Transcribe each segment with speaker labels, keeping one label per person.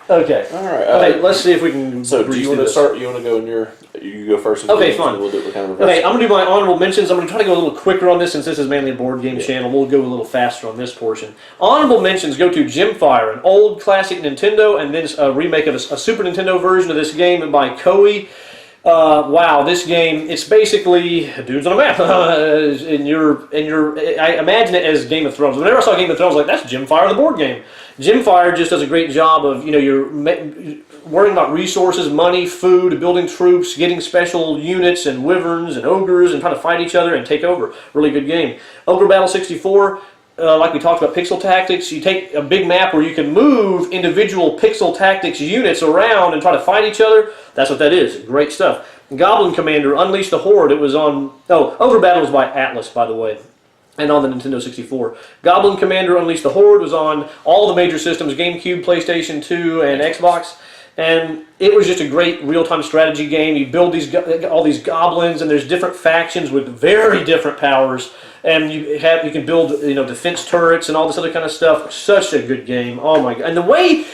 Speaker 1: Okay.
Speaker 2: All right.
Speaker 1: Okay, let's see if we can.
Speaker 2: So, do you want to start? You want to go in your? You go first.
Speaker 1: Okay, fine.
Speaker 2: We'll do it kind of
Speaker 1: Okay, I'm going to do my honorable mentions. I'm going to try to go a little quicker on this since this is mainly a board game channel. We'll go a little faster on this portion. Honorable mentions go to Gemfire, an old classic Nintendo, and then a remake of a Super Nintendo version of this game by Koei. Wow, this game, it's basically dudes on a map. I imagine it as Game of Thrones. Whenever I saw Game of Thrones, I was like, that's Gemfire, the board game. Gemfire just does a great job of, you're worrying about resources, money, food, building troops, getting special units and wyverns and ogres and trying to fight each other and take over. Really good game. Ogre Battle 64. Like we talked about pixel tactics, you take a big map where you can move individual pixel tactics units around and try to fight each other. That's what that is. Great stuff. Goblin Commander, Unleash the Horde. It was on... Oh, Ogre Battle was by Atlas, by the way, and on the Nintendo 64. Goblin Commander, Unleash the Horde was on all the major systems, GameCube, PlayStation 2, and Xbox. And it was just a great real-time strategy game. You build all these goblins, and there's different factions with very different powers. And you can build defense turrets and all this other kind of stuff. Such a good game. Oh my god! And the way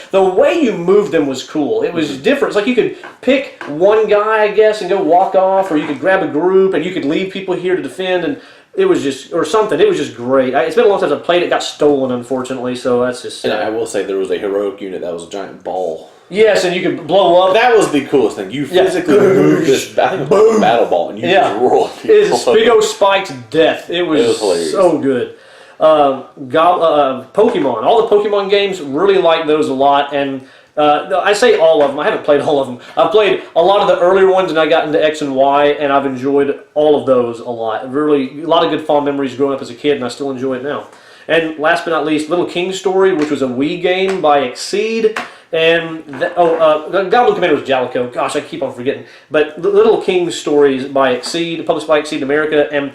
Speaker 1: you moved them was cool. It was different. It's like you could pick one guy, I guess, and go walk off, or you could grab a group and you could leave people here to defend. And it was just something. It was just great. It's been a long time since I played it. It got stolen, unfortunately. So that's just sad.
Speaker 2: And I will say there was a heroic unit that was a giant ball.
Speaker 1: Yes, and you could blow up.
Speaker 2: That was the coolest thing. You physically moved this battle ball, and you just rolled.
Speaker 1: It's Big O Spike's death. It was so good. Pokemon. All the Pokemon games, really like those a lot. And I say all of them. I haven't played all of them. I've played a lot of the earlier ones, and I got into X and Y, and I've enjoyed all of those a lot. Really, a lot of good fond memories growing up as a kid, and I still enjoy it now. And last but not least, Little King's Story, which was a Wii game by Exceed. And Goblin Commander was Jalico. Gosh, I keep on forgetting. But the Little King's Story is by Exceed, published by Exceed in America, and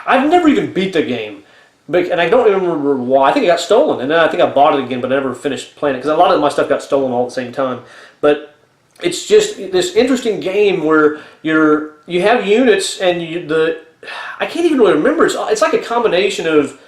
Speaker 1: I've never even beat the game, and I don't remember why. I think it got stolen, and then I think I bought it again, but I never finished playing it because a lot of my stuff got stolen all at the same time. But it's just this interesting game where you have units, and I can't even really remember. It's like a combination of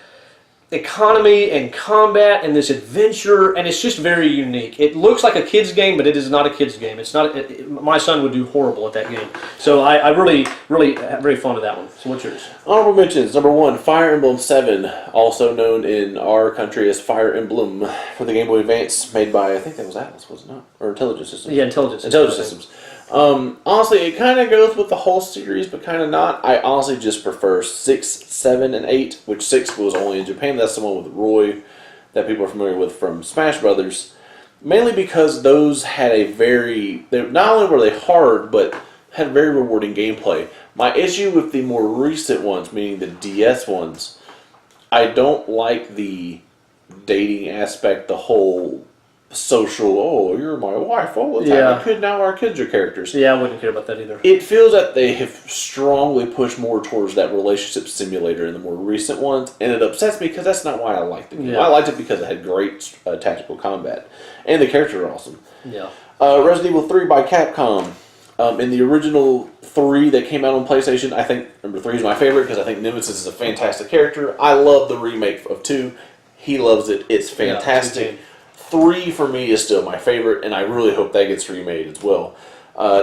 Speaker 1: economy and combat and this adventure, and it's just very unique. It looks like a kid's game, but it is not a kid's game. It's not. My son would do horrible at that game. So I really very fond of that one. So what's yours?
Speaker 2: Honorable mentions. Number 1, Fire Emblem 7, also known in our country as Fire Emblem, for the Game Boy Advance, made by, I think that was Atlas, was it not? Or Intelligent Systems.
Speaker 1: Yeah, Intelligent
Speaker 2: Systems. Honestly, it kind of goes with the whole series, but kind of not. I honestly just prefer 6, 7, and 8, which 6 was only in Japan. That's the one with Roy that people are familiar with from Smash Brothers. Mainly because those had not only were they hard, but had very rewarding gameplay. My issue with the more recent ones, meaning the DS ones, I don't like the dating aspect, the whole social, oh, you're my wife all the time. Now our kids are characters.
Speaker 1: Yeah, I wouldn't care about that either.
Speaker 2: It feels that they have strongly pushed more towards that relationship simulator in the more recent ones, and it upsets me because that's not why I liked it. Yeah. I liked it because it had great tactical combat, and the characters are awesome.
Speaker 1: Yeah.
Speaker 2: Resident Evil 3 by Capcom. In the original 3 that came out on PlayStation, I think number 3 is my favorite because I think Nemesis is a fantastic character. I love the remake of 2. He loves it. It's fantastic. 3 for me is still my favorite, and I really hope that gets remade as well.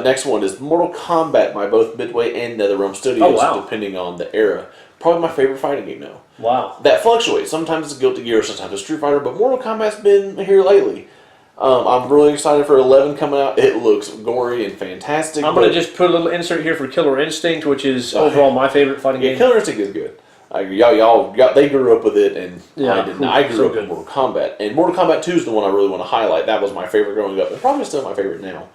Speaker 2: Next one is Mortal Kombat by both Midway and NetherRealm Studios, depending on the era. Probably my favorite fighting game now.
Speaker 1: Wow.
Speaker 2: That fluctuates. Sometimes it's Guilty Gear, sometimes it's Street Fighter, but Mortal Kombat's been here lately. I'm really excited for 11 coming out. It looks gory and fantastic.
Speaker 1: I'm going to just put a little insert here for Killer Instinct, which is overall my favorite fighting game.
Speaker 2: Killer Instinct is good. Y'all, they grew up with it, and I didn't. I grew up with Mortal Kombat, and Mortal Kombat 2 is the one I really want to highlight. That was my favorite growing up, and probably still my favorite now.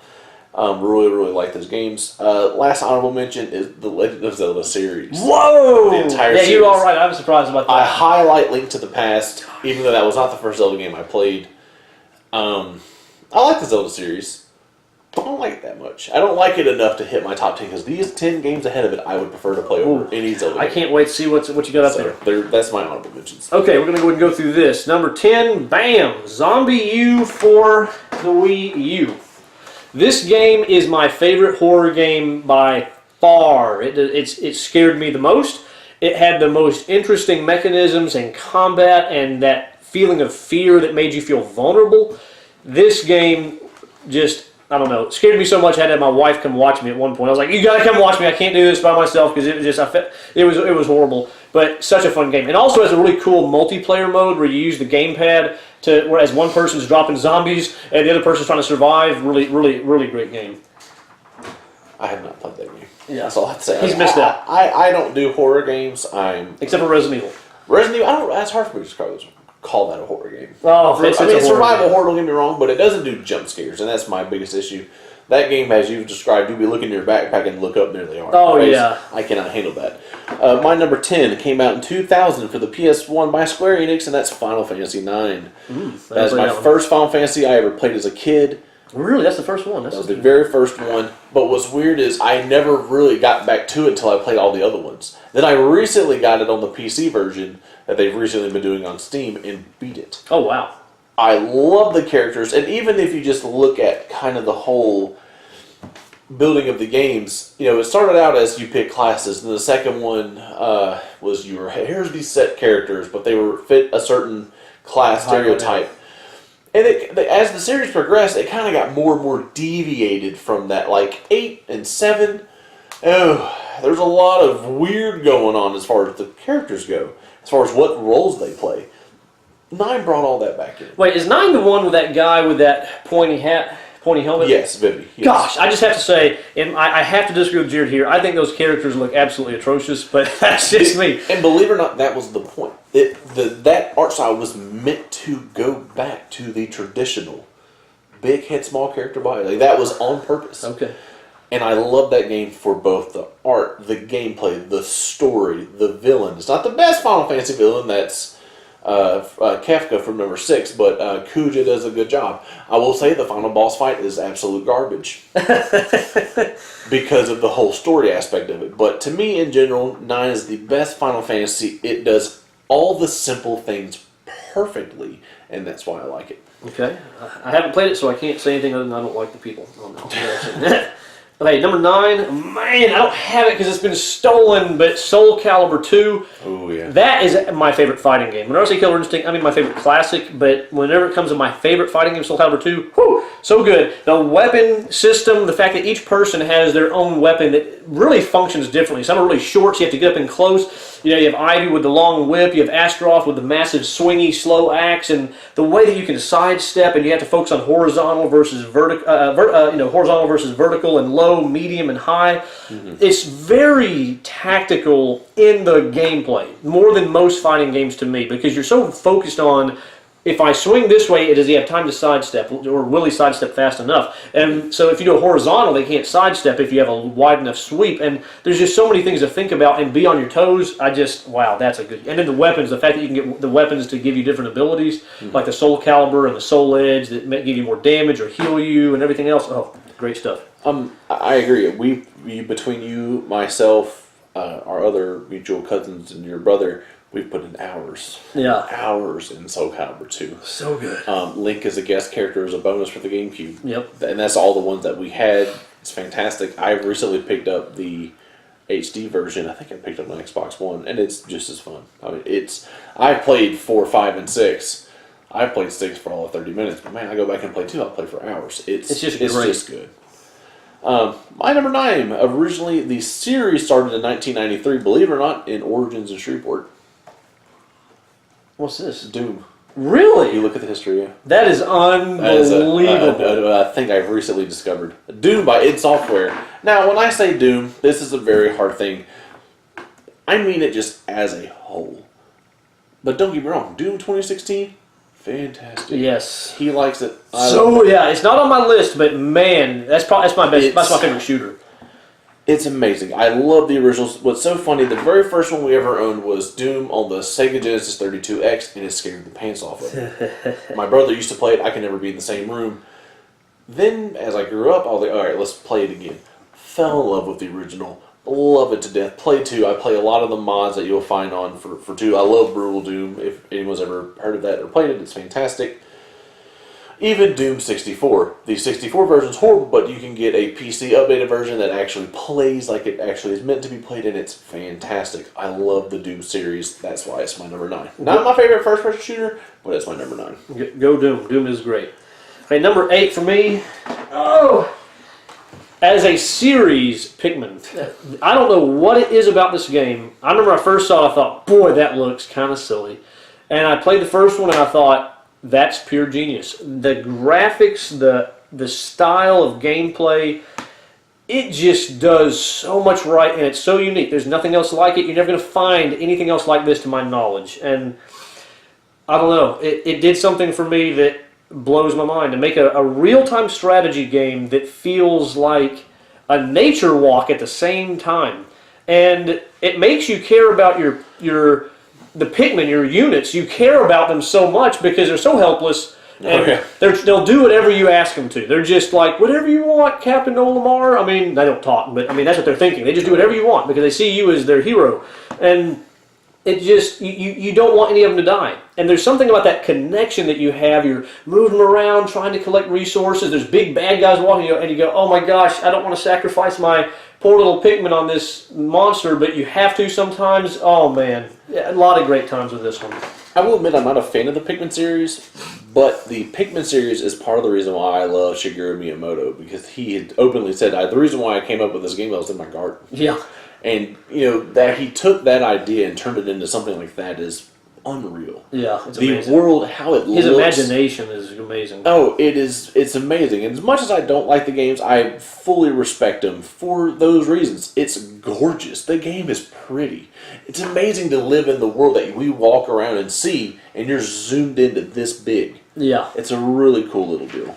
Speaker 2: Really like those games. Last honorable mention is the Legend of Zelda series.
Speaker 1: Whoa!
Speaker 2: The entire series.
Speaker 1: You're all right. I was surprised about that.
Speaker 2: I highlight Link to the Past, even though that was not the first Zelda game I played. I like the Zelda series. I don't like it that much. I don't like it enough to hit my top 10 because these 10 games ahead of it I would prefer to play over any Zelda game.
Speaker 1: I can't wait to see what you got up there.
Speaker 2: That's my honorable mentions.
Speaker 1: Okay, we're going to go ahead and go through this. Number 10, bam! Zombie U for the Wii U. This game is my favorite horror game by far. It scared me the most. It had the most interesting mechanisms and combat and that feeling of fear that made you feel vulnerable. This game just, I don't know, scared me so much. I had to have my wife come watch me at one point. I was like, "You gotta come watch me. I can't do this by myself," because it was just, it was horrible. But such a fun game. And also has a really cool multiplayer mode where you use the gamepad to, whereas one person's dropping zombies and the other person's trying to survive. Really, really, really great game.
Speaker 2: I have not played that game.
Speaker 1: Yeah.
Speaker 2: That's all I have to say.
Speaker 1: He's missed out.
Speaker 2: I don't do horror games.
Speaker 1: Except for Resident Evil.
Speaker 2: Resident Evil, I don't. That's hard for me to call that a horror game.
Speaker 1: Oh,
Speaker 2: it's survival horror. Don't get me wrong, but it doesn't do jump scares, and that's my biggest issue. That game, as you've described, you'll be looking in your backpack and look up, and there they are.
Speaker 1: Oh, yeah.
Speaker 2: I cannot handle that. My number 10 came out in 2000 for the PS1 by Square Enix, and that's Final Fantasy IX. That's my first Final Fantasy I ever played as a kid.
Speaker 1: Really? That's the first one?
Speaker 2: That was the very first one. But what's weird is I never really got back to it until I played all the other ones. Then I recently got it on the PC version that they've recently been doing on Steam and beat it.
Speaker 1: Oh, wow.
Speaker 2: I love the characters, and even if you just look at kind of the whole building of the games, you know, it started out as you pick classes, and the second one was here's these set characters, but they were fit a certain class stereotype. And as the series progressed, it kind of got more and more deviated from that. Like 8 and 7, there's a lot of weird going on as far as the characters go, as far as what roles they play. 9 brought all that back in.
Speaker 1: Wait, is 9 the one with that guy with that pointy helmet?
Speaker 2: Yes, Vivi. Yes.
Speaker 1: Gosh, I just have to say, and I have to disagree with Jared here. I think those characters look absolutely atrocious, but that's just me.
Speaker 2: And believe it or not, that was the point. That art style was meant to go back to the traditional big head, small character body. Like, that was on purpose.
Speaker 1: Okay.
Speaker 2: And I love that game for both the art, the gameplay, the story, the villain. It's not the best Final Fantasy villain. That's Kefka from number 6, but Kuja does a good job. I will say the final boss fight is absolute garbage because of the whole story aspect of it. But to me, in general, 9 is the best Final Fantasy. It does all the simple things perfectly, and that's why I like it.
Speaker 1: Okay. I haven't played it, so I can't say anything other than I don't like the people. Oh, no. Okay, number 9, man, I don't have it because it's been stolen, but Soul Calibur 2.
Speaker 2: Oh, yeah.
Speaker 1: That is my favorite fighting game. Whenever I say Killer Instinct, I mean my favorite classic, but whenever it comes to my favorite fighting game, Soul Calibur 2, whew, so good. The weapon system, the fact that each person has their own weapon that really functions differently. Some are really short, so you have to get up and close. You know, you have Ivy with the long whip, you have Astaroth with the massive swingy, slow axe, and the way that you can sidestep, and you have to focus on horizontal versus vertical, horizontal versus vertical, and low, medium, and high. Mm-hmm. It's very tactical in the gameplay, more than most fighting games to me, because you're so focused on, if I swing this way, does he have time to sidestep, or will he sidestep fast enough? And so if you do a horizontal, they can't sidestep if you have a wide enough sweep. And there's just so many things to think about and be on your toes. Wow, that's a good... And then the weapons, the fact that you can get the weapons to give you different abilities, like the Soul Calibur and the Soul Edge that may give you more damage or heal you and everything else. Oh, great stuff.
Speaker 2: I agree. We between you, myself, our other mutual cousins, and your brother... We've put in hours.
Speaker 1: Yeah.
Speaker 2: Hours in Soul Calibur 2.
Speaker 1: So good.
Speaker 2: Link as a guest character is a bonus for the GameCube.
Speaker 1: Yep.
Speaker 2: And that's all the ones that we had. It's fantastic. I recently picked up the HD version. I think I picked up my Xbox One, and it's just as fun. I mean, I've played 4, 5, and 6. I've played 6 for all of 30 minutes, but man, I go back and play 2, I'll play for hours. It's just good. My number 9. Originally, the series started in 1993, believe it or not, in Origins in Shreveport.
Speaker 1: What's this?
Speaker 2: Doom.
Speaker 1: Really?
Speaker 2: You look at the history, yeah.
Speaker 1: That is unbelievable.
Speaker 2: I think I've recently discovered. Doom by id Software. Now, when I say Doom, this is a very hard thing. I mean it just as a whole. But don't get me wrong, Doom 2016, fantastic.
Speaker 1: Yes.
Speaker 2: He likes it.
Speaker 1: Yeah, it's not on my list, but man, that's my best. That's my favorite shooter.
Speaker 2: It's amazing. I love the originals. What's so funny, the very first one we ever owned was Doom on the Sega Genesis 32X, and it scared the pants off of me. My brother used to play it. I could never be in the same room. Then, as I grew up, I was like, all right, let's play it again. Fell in love with the original. Love it to death. Play 2. I play a lot of the mods that you'll find on for 2. I love Brutal Doom. If anyone's ever heard of that or played it, it's fantastic. Even Doom 64. The 64 version is horrible, but you can get a PC updated version that actually plays like it actually is meant to be played, and it's fantastic. I love the Doom series. That's why it's my number 9. Not my favorite first-person shooter, but it's my number 9.
Speaker 1: Go Doom. Doom is great. Okay, number 8 for me. Oh, as a series, Pikmin. I don't know what it is about this game. I remember I first saw it, I thought, boy, that looks kind of silly. And I played the first one and I thought, that's pure genius. The graphics, the style of gameplay, it just does so much right, and it's so unique. There's nothing else like it. You're never going to find anything else like this to my knowledge. And I don't know, it did something for me that blows my mind. To make a real-time strategy game that feels like a nature walk at the same time. And it makes you care about the Pikmin, your units. You care about them so much because they're so helpless. And they'll do whatever you ask them to. They're just like, whatever you want, Captain Olimar. I mean, they don't talk, but I mean, that's what they're thinking. They just do whatever you want because they see you as their hero. And it just, you don't want any of them to die. And there's something about that connection that you have. You're moving around, trying to collect resources. There's big bad guys walking, and you go, oh my gosh, I don't want to sacrifice my poor little Pikmin on this monster, but you have to sometimes. Oh man, a lot of great times with this one.
Speaker 2: I will admit I'm not a fan of the Pikmin series, but the Pikmin series is part of the reason why I love Shigeru Miyamoto, because he had openly said, the reason why I came up with this game was in my garden.
Speaker 1: Yeah.
Speaker 2: And, that he took that idea and turned it into something like that is unreal.
Speaker 1: Yeah, it's
Speaker 2: the
Speaker 1: amazing.
Speaker 2: world, how it looks.
Speaker 1: His imagination is amazing.
Speaker 2: Oh, it's amazing. And as much as I don't like the games, I fully respect them for those reasons. It's gorgeous. The game is pretty. It's amazing to live in the world that we walk around and see, and you're zoomed into this big.
Speaker 1: Yeah.
Speaker 2: It's a really cool little deal.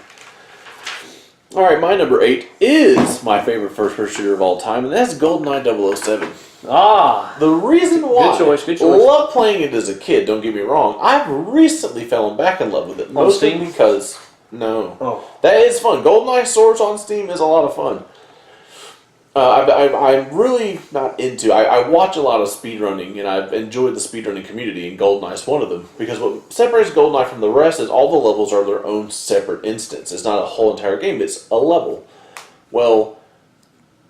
Speaker 2: All right, my number 8 is my favorite first-person shooter of all time, and that's GoldenEye 007.
Speaker 1: Ah.
Speaker 2: The reason why
Speaker 1: good choice.
Speaker 2: I love playing it as a kid, don't get me wrong, I've recently fallen back in love with it. Mostly
Speaker 1: Steam?
Speaker 2: because, no.
Speaker 1: Oh.
Speaker 2: That is fun. GoldenEye Swords on Steam is a lot of fun. I'm really not into... I watch a lot of speedrunning, and I've enjoyed the speedrunning community, and GoldenEye is one of them. Because what separates GoldenEye from the rest is all the levels are their own separate instance. It's not a whole entire game, it's a level. Well,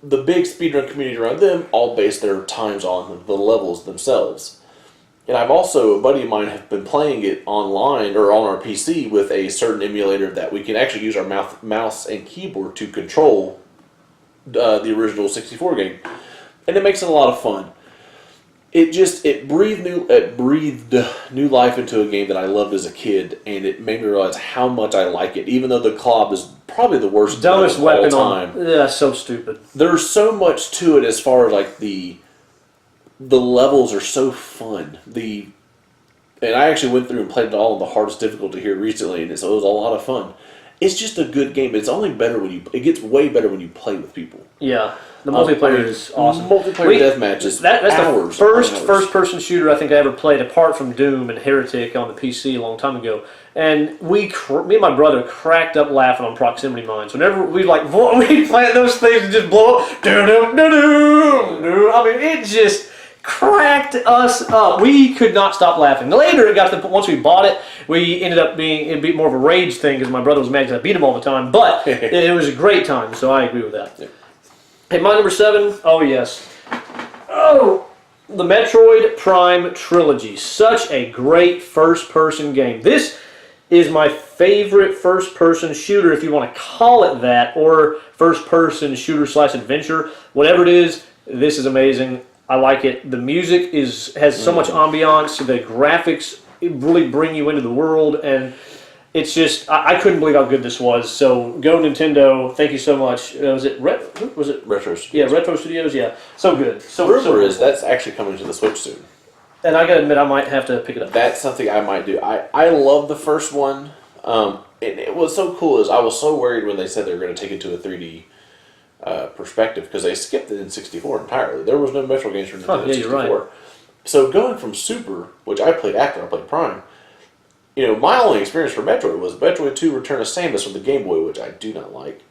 Speaker 2: the big speedrun community around them all base their times on the levels themselves. And I've also, a buddy of mine, have been playing it online, or on our PC, with a certain emulator that we can actually use our mouse and keyboard to control the original 64 game, and it makes it a lot of fun. It breathed new life into a game that I loved as a kid, and it made me realize how much I like it. Even though the Klob is probably the worst,
Speaker 1: dumbest weapon
Speaker 2: of all time.
Speaker 1: Yeah, so stupid.
Speaker 2: There's so much to it as far as like the levels are so fun. And I actually went through and played it all on the hardest difficulty here recently, and so it was a lot of fun. It's just a good game. It's only better it gets way better when you play with people.
Speaker 1: Yeah, the multiplayer is awesome.
Speaker 2: Multiplayer deathmatches.
Speaker 1: That's
Speaker 2: hours,
Speaker 1: the first
Speaker 2: hours.
Speaker 1: first-person shooter I think I ever played, apart from Doom and Heretic on the PC a long time ago. And me and my brother cracked up laughing on Proximity Mines. Whenever we plant those things and just blow up, I mean, it just cracked us up. We could not stop laughing. Later, it got to the point, once we bought it, we ended up it'd be more of a rage thing because my brother was mad because I beat him all the time. But it was a great time, so I agree with that. Yeah. Hey, my number 7. Oh yes. Oh, the Metroid Prime trilogy. Such a great first-person game. This is my favorite first-person shooter, if you want to call it that, or first-person shooter/adventure. Whatever it is, this is amazing. I like it. The music has so much ambiance. The graphics really bring you into the world, and it's just I couldn't believe how good this was. So go Nintendo! Thank you so much. Was it
Speaker 2: Retro Studios?
Speaker 1: Yeah, Retro Studios. Yeah, so good.
Speaker 2: The rumor is that's actually coming to the Switch soon.
Speaker 1: And I gotta admit, I might have to pick it up.
Speaker 2: That's something I might do. I love the first one. And it was so cool is I was so worried when they said they were going to take it to a 3D perspective, because they skipped it in 64 entirely. There was no Metro games for Nintendo 64. You're right. So going from Super, which I played after I played Prime, my only experience for Metroid was Metroid 2 Return of Samus from the Game Boy, which I do not like,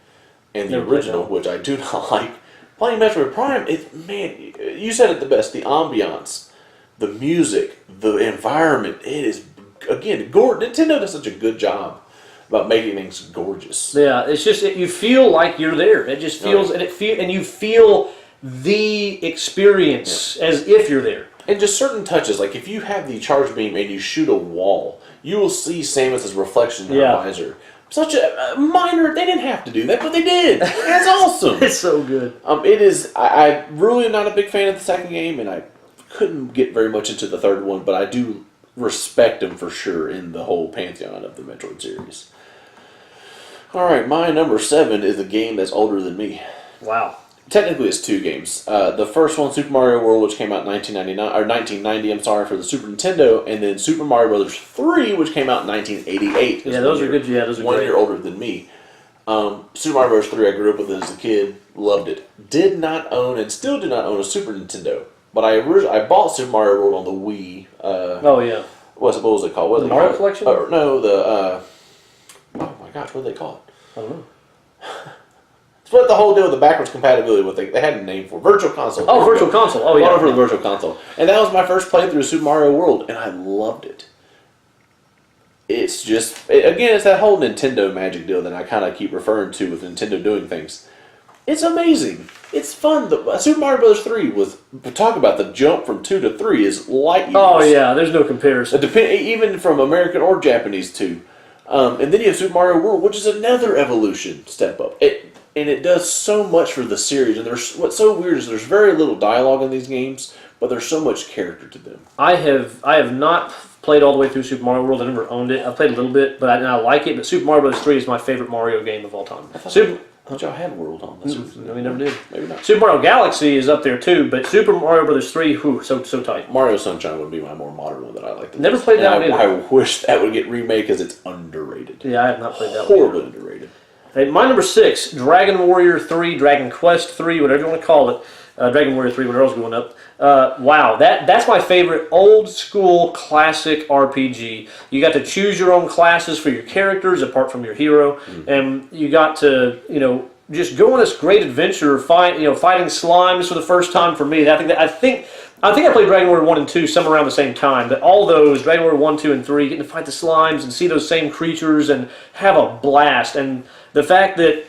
Speaker 2: and the original, which I do not like. Playing Metroid Prime, you said it the best. The ambiance, the music, the environment, it is, again, Nintendo does such a good job about making things gorgeous.
Speaker 1: Yeah, it's just you feel like you're there. It just feels, and you feel the experience as if you're there.
Speaker 2: And just certain touches, like if you have the charge beam and you shoot a wall, you will see Samus's reflection in her visor. such a minor. They didn't have to do that, but they did. That's awesome.
Speaker 1: It's so good.
Speaker 2: It is. I really am not a big fan of the second game, and I couldn't get very much into the third one, but I do respect them for sure in the whole pantheon of the Metroid series. All right, my number 7 is a game that's older than me.
Speaker 1: Wow.
Speaker 2: Technically, it's 2 games. The first one, Super Mario World, which came out in 1990. I'm sorry, for the Super Nintendo, and then Super Mario Brothers 3, which came out in 1988.
Speaker 1: Yeah, those are good. Yeah, those are
Speaker 2: one
Speaker 1: great.
Speaker 2: year older than me. Super Mario Bros. 3, I grew up with it as a kid, loved it. Did not own and still do not own a Super Nintendo, but I bought Super Mario World on the Wii.
Speaker 1: Oh yeah.
Speaker 2: What was it called?
Speaker 1: The Mario Collection?
Speaker 2: No, the. Oh my gosh, what do they call it?
Speaker 1: I don't know.
Speaker 2: It's what the whole deal with the backwards compatibility with they had a name for Virtual Console.
Speaker 1: Oh, Virtual Console. Oh yeah.
Speaker 2: For the Virtual Console, and that was my first playthrough of Super Mario World, and I loved it. It's just again, it's that whole Nintendo magic deal that I kind of keep referring to with Nintendo doing things. It's amazing. It's fun. Super Mario Bros. 3 was talk about the jump from 2 to 3 is light years.
Speaker 1: Oh yeah, there's no comparison.
Speaker 2: Even from American or Japanese too. And then you have Super Mario World, which is another evolution step up. It does so much for the series. And what's so weird is there's very little dialogue in these games, but there's so much character to them.
Speaker 1: I have not played all the way through Super Mario World. I never owned it. I played a little bit, but I like it. But Super Mario Bros. 3 is my favorite Mario game of all time.
Speaker 2: I thought y'all had World on this.
Speaker 1: No, we never did.
Speaker 2: Maybe not.
Speaker 1: Super Mario Galaxy is up there too, but Super Mario Bros. 3, so tight.
Speaker 2: Mario Sunshine would be my more modern one that I like.
Speaker 1: Never played that one either.
Speaker 2: I wish that would get remade because it's underrated.
Speaker 1: Yeah, I have not played that
Speaker 2: Horribly
Speaker 1: one.
Speaker 2: underrated.
Speaker 1: Hey, my number 6, Dragon Warrior 3, Dragon Quest 3, whatever you want to call it. Dragon Warrior 3 when Earl's going up. Wow, that's my favorite old school classic RPG. You got to choose your own classes for your characters apart from your hero, and you got to just go on this great adventure, fighting slimes for the first time for me. I think I played Dragon Warrior 1 and 2 somewhere around the same time, but all those, Dragon Warrior 1, 2, and 3, getting to fight the slimes and see those same creatures and have a blast. And the fact that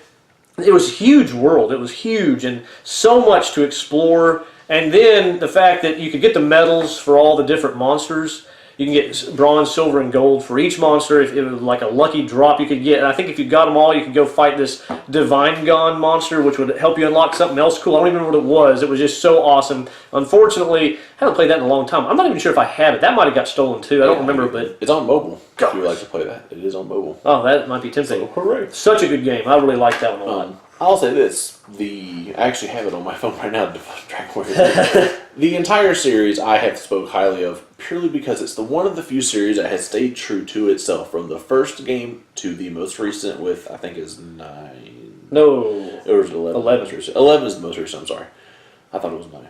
Speaker 1: it was a huge world, it was huge, and so much to explore. And then the fact that you could get the medals for all the different monsters. You can get bronze, silver, and gold for each monster. If it was like a lucky drop you could get. And I think if you got them all, you could go fight this Divine Gon monster, which would help you unlock something else cool. I don't even remember what it was. It was just so awesome. Unfortunately, I haven't played that in a long time. I'm not even sure if I have it. That might have got stolen too. I don't remember, but
Speaker 2: it's on mobile.
Speaker 1: Gosh.
Speaker 2: If you would like to play that, it is on mobile.
Speaker 1: Oh, that might be tempting.
Speaker 2: So, hooray.
Speaker 1: Such a good game. I really like that one a lot.
Speaker 2: I'll say this: I actually have it on my phone right now. Dragon Warrior. The entire series I have spoke highly of purely because it's one of the few series that has stayed true to itself from the first game to the most recent. With I think is 9.
Speaker 1: No,
Speaker 2: it was 11. 11 is the most recent. I'm sorry, I thought it was 9.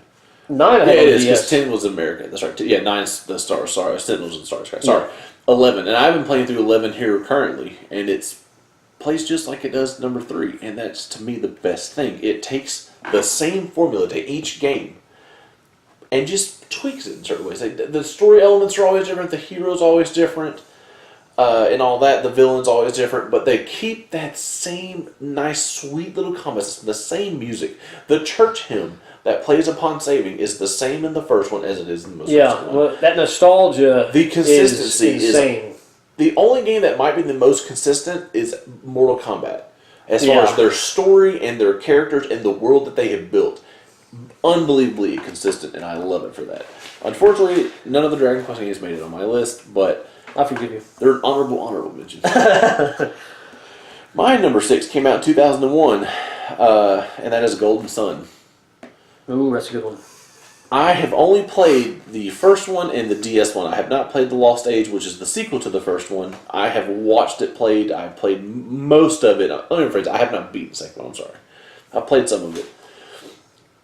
Speaker 1: 9.
Speaker 2: Yeah, it is because 10 was American. That's right. Yeah, 9 is the Star. Sorry, Sentinels and Star Trek. Sorry, 11, and I've been playing through 11 here currently, and it's plays just like it does number 3, and that's to me the best thing. It takes the same formula to each game and just tweaks it in certain ways. The story elements are always different, the hero's always different, and all that. The villain's always different, but they keep that same nice, sweet little combat system, the same music. The church hymn that plays upon saving is the same in the first one as it is in the most recent one.
Speaker 1: Well, that nostalgia
Speaker 2: the consistency
Speaker 1: is insane.
Speaker 2: The only game that might be the most consistent is Mortal Kombat. As far as their story and their characters and the world that they have built. Unbelievably consistent, and I love it for that. Unfortunately, none of the Dragon Quest games made it on my list, but
Speaker 1: I forgive you.
Speaker 2: They're honorable mentions. My number 6 came out in 2001, and that is Golden Sun.
Speaker 1: Ooh, that's a good one.
Speaker 2: I have only played the first one and the DS one. I have not played The Lost Age, which is the sequel to the first one. I have watched it played. I've played most of it. Let me rephrase, I have not beaten the second one, I'm sorry. I've played some of it.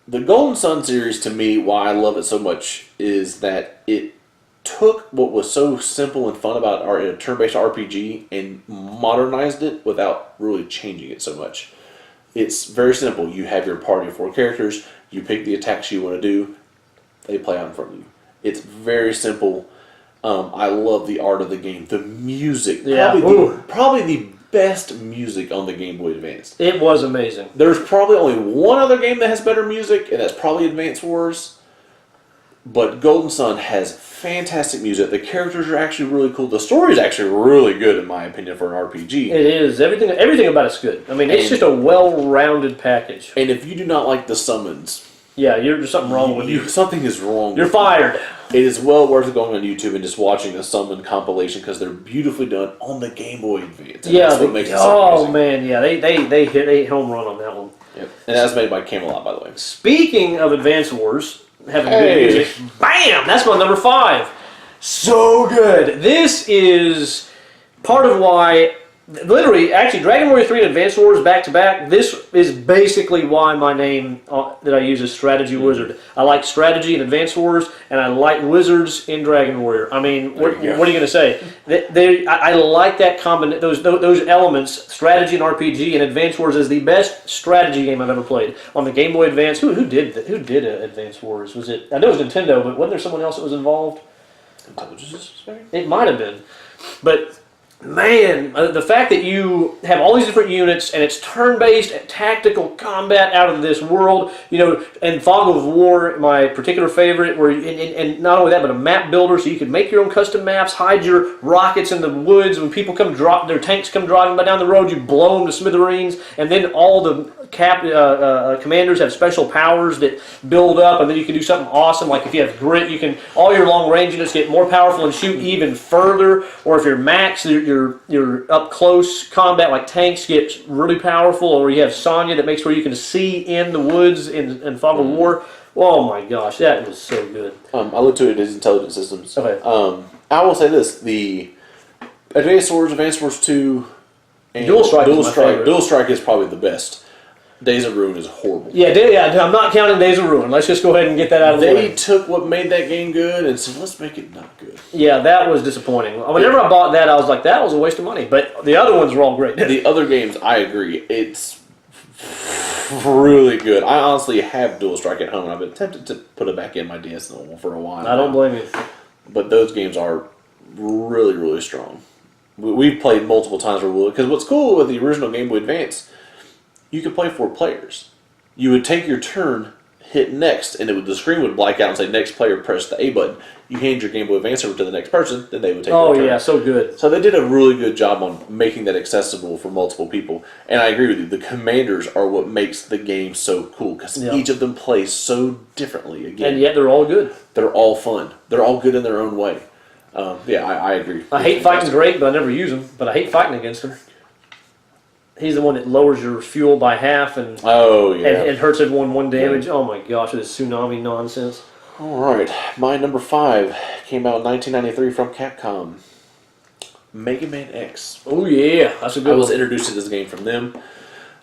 Speaker 2: The Golden Sun series, to me, why I love it so much, is that it took what was so simple and fun about a turn-based RPG and modernized it without really changing it so much. It's very simple. You have your party of 4 characters. You pick the attacks you want to do. They play out in front of you. It's very simple. I love the art of the game. The music.
Speaker 1: Yeah.
Speaker 2: Probably the best music on the Game Boy Advance.
Speaker 1: It was amazing.
Speaker 2: There's probably only one other game that has better music, and that's probably Advance Wars. But Golden Sun has fantastic music. The characters are actually really cool. The story is actually really good, in my opinion, for an RPG.
Speaker 1: It is. Everything about it's good. I mean, it's just a well-rounded package.
Speaker 2: And if you do not like the summons,
Speaker 1: yeah, there's something wrong with you.
Speaker 2: Something is wrong.
Speaker 1: You're fired.
Speaker 2: It is well worth going on YouTube and just watching a summon compilation because they're beautifully done on the Game Boy Advance. And that's what makes it so amazing.
Speaker 1: Man, yeah, they hit a home run on that one.
Speaker 2: Yep. And that's made by Camelot, by the way.
Speaker 1: Speaking of Advance Wars, having good music, bam! That's my number 5. So good. This is part of why, literally, actually, Dragon Warrior 3 and Advance Wars back to back. This is basically why my name that I use is Strategy Wizard. I like strategy in Advance Wars, and I like wizards in Dragon Warrior. I mean, what are you going to say? I like that combination. Those elements, strategy and RPG, and Advance Wars is the best strategy game I've ever played on the Game Boy Advance. Who did Advance Wars? Was it? I know it was Nintendo, but wasn't there someone else that was involved? It might have been, but. Man, the fact that you have all these different units and it's turn-based and tactical combat out of this world, and Fog of War, my particular favorite, where and not only that, but a map builder, so you can make your own custom maps, hide your rockets in the woods. When people their tanks come driving by down the road, you blow them to smithereens, and then all the commanders have special powers that build up, and then you can do something awesome, like if you have grit, you can, all your long-range units get more powerful and shoot even further, or if you're max, your up-close combat, like tanks, gets really powerful, or you have Sonya that makes where you can see in the woods in Fog of War. Oh my gosh, that was so good.
Speaker 2: I looked to it as intelligent systems.
Speaker 1: Okay.
Speaker 2: I will say this, the Advanced Wars 2, and
Speaker 1: Dual Strike
Speaker 2: is probably the best. Days of Ruin is horrible.
Speaker 1: Yeah, I'm not counting Days of Ruin. Let's just go ahead and get that out of the way.
Speaker 2: They took what made that game good and said, let's make it not good.
Speaker 1: Yeah, that was disappointing. Whenever I bought that, I was like, that was a waste of money. But the other ones were all great.
Speaker 2: The other games, I agree. It's really good. I honestly have Dual Strike at home, and I've been tempted to put it back in my DS for a while.
Speaker 1: I don't blame you.
Speaker 2: But those games are really, really strong. We've played multiple times because what's cool with the original Game Boy Advance, you could play 4 players. You would take your turn, hit next, and the screen would black out and say next player, press the A button. You hand your Game Boy Advance over to the next person, then they would take their turn.
Speaker 1: Oh yeah, so good.
Speaker 2: So they did a really good job on making that accessible for multiple people. And I agree with you, the commanders are what makes the game so cool, because each of them plays so differently. Again,
Speaker 1: and yet they're all good.
Speaker 2: They're all fun. They're all good in their own way. I agree.
Speaker 1: I hate fighting Drake, but I never use him. But I hate fighting against him. He's the one that lowers your fuel by half and and hurts everyone 1 damage. Yeah. Oh my gosh, this tsunami nonsense.
Speaker 2: All right, my number 5 came out in 1993 from Capcom. Mega Man X.
Speaker 1: Oh yeah, that's a good one.
Speaker 2: I was introduced to this game from them.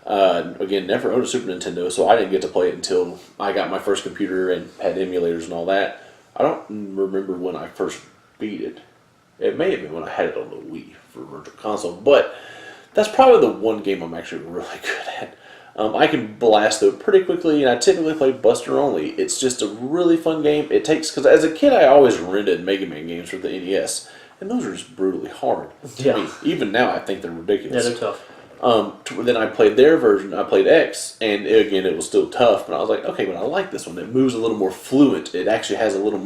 Speaker 2: Again, never owned a Super Nintendo, so I didn't get to play it until I got my first computer and had emulators and all that. I don't remember when I first beat it. It may have been when I had it on the Wii for Virtual Console, but that's probably the one game I'm actually really good at. I can blast through it pretty quickly, and I typically play Buster only. It's just a really fun game. It takes, because as a kid I always rented Mega Man games for the NES, and those are just brutally hard.
Speaker 1: Yeah.
Speaker 2: I mean, even now I think they're ridiculous.
Speaker 1: Yeah, they're tough.
Speaker 2: Then I played their version. I played X, and again it was still tough. But I was like, okay, but I like this one. It moves a little more fluent. It actually has a little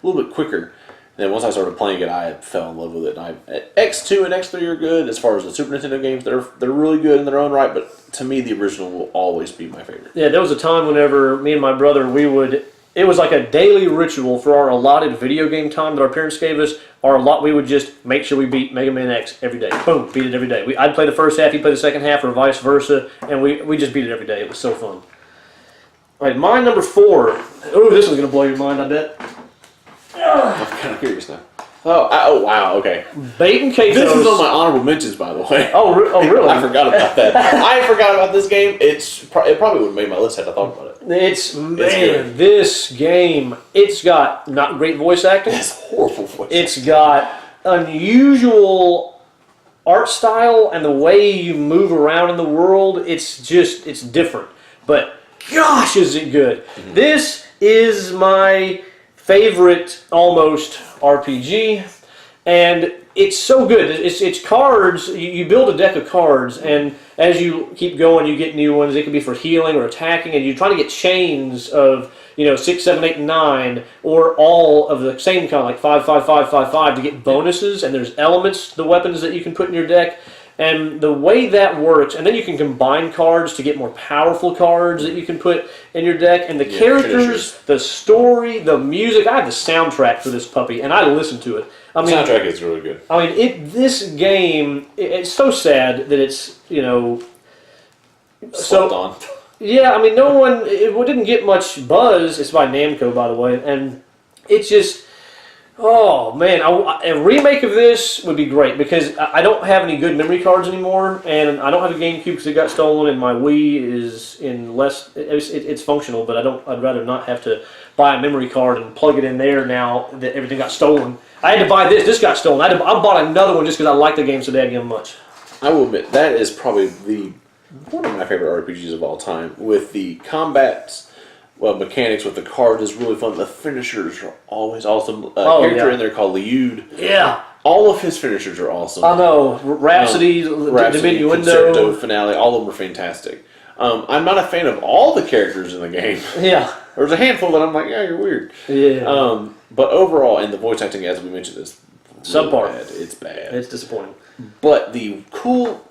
Speaker 2: bit quicker. And then once I started playing it, I fell in love with it. And X2 and X3 are good as far as the Super Nintendo games. They're really good in their own right, but to me, the original will always be my favorite.
Speaker 1: Yeah, there was a time whenever me and my brother, it was like a daily ritual for our allotted video game time that our parents gave us. We would just make sure we beat Mega Man X every day. Boom, beat it every day. I'd play the first half, he'd play the second half, or vice versa, and we just beat it every day. It was so fun. All right, my number 4. Oh, this one's going to blow your mind, I bet.
Speaker 2: I'm kind of curious now. Oh, wow, okay.
Speaker 1: Bait and Katos.
Speaker 2: This was on my honorable mentions, by the way.
Speaker 1: Oh, really?
Speaker 2: I forgot about that. I forgot about this game. It probably would have made my list had I thought about it.
Speaker 1: This game, it's got not great voice acting.
Speaker 2: It's horrible voice acting.
Speaker 1: It's got unusual art style, and the way you move around in the world, it's different. But gosh, is it good. Mm-hmm. This is my favorite almost RPG, and it's so good. It's cards. You build a deck of cards, and as you keep going, you get new ones. It could be for healing or attacking, and you're trying to get chains of 6, 7, 8, and 9, or all of the same kind, like 5, 5, 5, 5, 5, to get bonuses. And there's elements, the weapons that you can put in your deck. And the way that works, and then you can combine cards to get more powerful cards that you can put in your deck. And the characters, the story, the music. I have the soundtrack for this puppy, and I listen to it. I mean,
Speaker 2: the soundtrack is really good.
Speaker 1: I mean, this game, it's so sad that it's,
Speaker 2: Slept on.
Speaker 1: Yeah, I mean, it didn't get much buzz. It's by Namco, by the way, and it's just... Oh, man, a remake of this would be great, because I don't have any good memory cards anymore, and I don't have a GameCube because it got stolen, and my Wii is in less... It's functional, but I'd rather not have to buy a memory card and plug it in there now that everything got stolen. I had to buy this. This got stolen. I bought another one just because I like the game so damn much.
Speaker 2: I will admit, that is probably one of my favorite RPGs of all time, with the combats... Well, mechanics with the cards is really fun. The finishers are always awesome. Character in there called Liud.
Speaker 1: Yeah.
Speaker 2: All of his finishers are awesome.
Speaker 1: I know. Rhapsody, Diminuendo.
Speaker 2: Concerto, Finale, all of them are fantastic. I'm not a fan of all the characters in the game.
Speaker 1: Yeah.
Speaker 2: There's a handful that I'm like, yeah, you're weird.
Speaker 1: Yeah.
Speaker 2: But overall, and the voice acting, as we mentioned, is really
Speaker 1: subpar.
Speaker 2: Bad. It's bad.
Speaker 1: It's disappointing.
Speaker 2: But the cool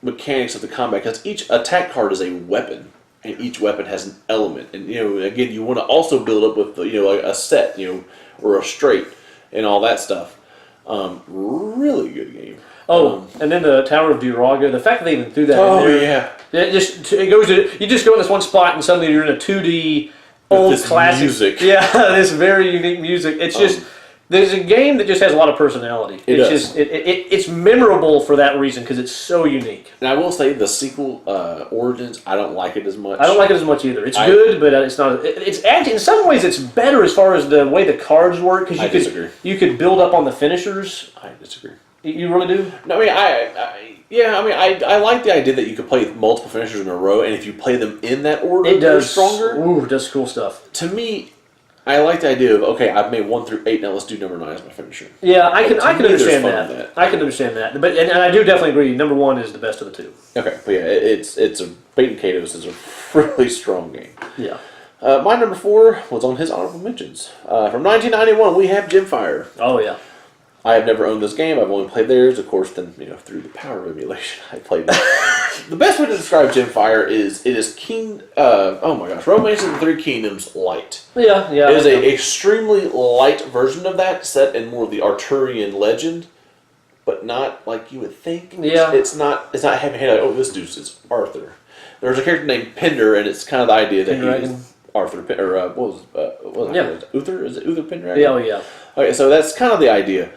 Speaker 2: mechanics of the combat, because each attack card is a weapon. And each weapon has an element, and again, you want to also build up with like a set, or a straight, and all that stuff. Really good game.
Speaker 1: Oh, and then the Tower of Duraga. The fact that they even threw that in there.
Speaker 2: Yeah.
Speaker 1: It goes to, you just go in this one spot and suddenly you're in a 2D old classic
Speaker 2: music.
Speaker 1: Yeah, this very unique music. It's just there's a game that just has a lot of personality. It's memorable for that reason because it's so unique.
Speaker 2: And I will say the sequel, Origins, I don't like it as much.
Speaker 1: I don't like it as much either. It's good, but it's not. It's actually in some ways it's better as far as the way the cards work because you could build up on the finishers.
Speaker 2: I disagree.
Speaker 1: You really do?
Speaker 2: No, I mean, I like the idea that you could play multiple finishers in a row, and if you play them in that order, they're stronger.
Speaker 1: Ooh, it does cool stuff.
Speaker 2: To me, I like the idea of, okay, I've made 1 through 8, now let's do number 9 as my finisher.
Speaker 1: Yeah, I can understand that. I can understand that. But and I do definitely agree, number 1 is the best of the two.
Speaker 2: Okay, but yeah, it's a Bait and Katos is a really strong game.
Speaker 1: Yeah.
Speaker 2: My number 4 was on his honorable mentions. From 1991, we have Gemfire.
Speaker 1: Oh, yeah.
Speaker 2: I have never owned this game. I've only played theirs, of course. Then through the power of emulation, I played it. The best way to describe Gemfire is it is Romance of the Three Kingdoms light.
Speaker 1: Yeah.
Speaker 2: It is an extremely light version of that, set in more of the Arthurian legend, but not like you would think.
Speaker 1: Yeah.
Speaker 2: It's not heavy-handed. Like, this dude is Arthur. There's a character named Pender, and it's kind of the idea that he's Arthur, or what was it? Uther? Is it Uther Pendragon?
Speaker 1: Yeah, oh yeah.
Speaker 2: Okay, so that's kind of the idea.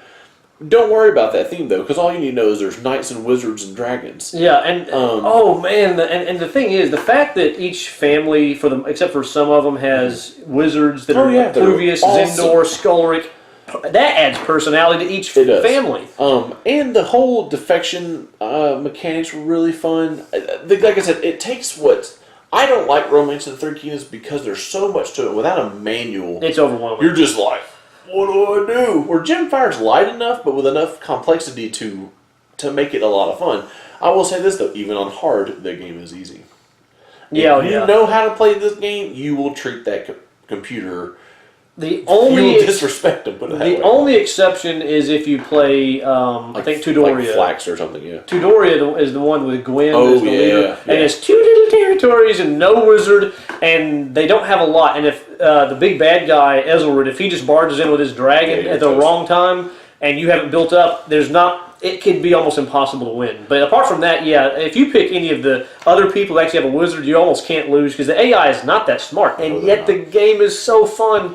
Speaker 2: Don't worry about that theme though, because all you need to know is there's knights and wizards and dragons.
Speaker 1: Yeah, and oh man, and the thing is, the fact that each family, except for some of them, has wizards that are Pluvius, awesome. Zendor, Skulric. That adds personality to each family.
Speaker 2: And the whole defection mechanics were really fun. Like I said, it takes what. I don't like Romance of the Three Kingdoms because there's so much to it. Without a manual,
Speaker 1: it's overwhelming.
Speaker 2: You're just like, what do I do? Where Gemfire's light enough, but with enough complexity to make it a lot of fun. I will say this though, even on hard, the game is easy. If you know how to play this game, you will treat that computer. You will disrespect them. The
Speaker 1: only exception is if you play, I think Tudoria.
Speaker 2: Like Flax or something, yeah.
Speaker 1: Tudoria is the one with Gwen as the leader.
Speaker 2: Yeah.
Speaker 1: And it's 2 little territories and no wizard, and they don't have a lot. And if the big bad guy, Ezzelrid, if he just barges in with his dragon at the wrong time, and you haven't built up, it could be almost impossible to win. But apart from that, if you pick any of the other people that actually have a wizard, you almost can't lose because the AI is not that smart. And yet the game is so fun.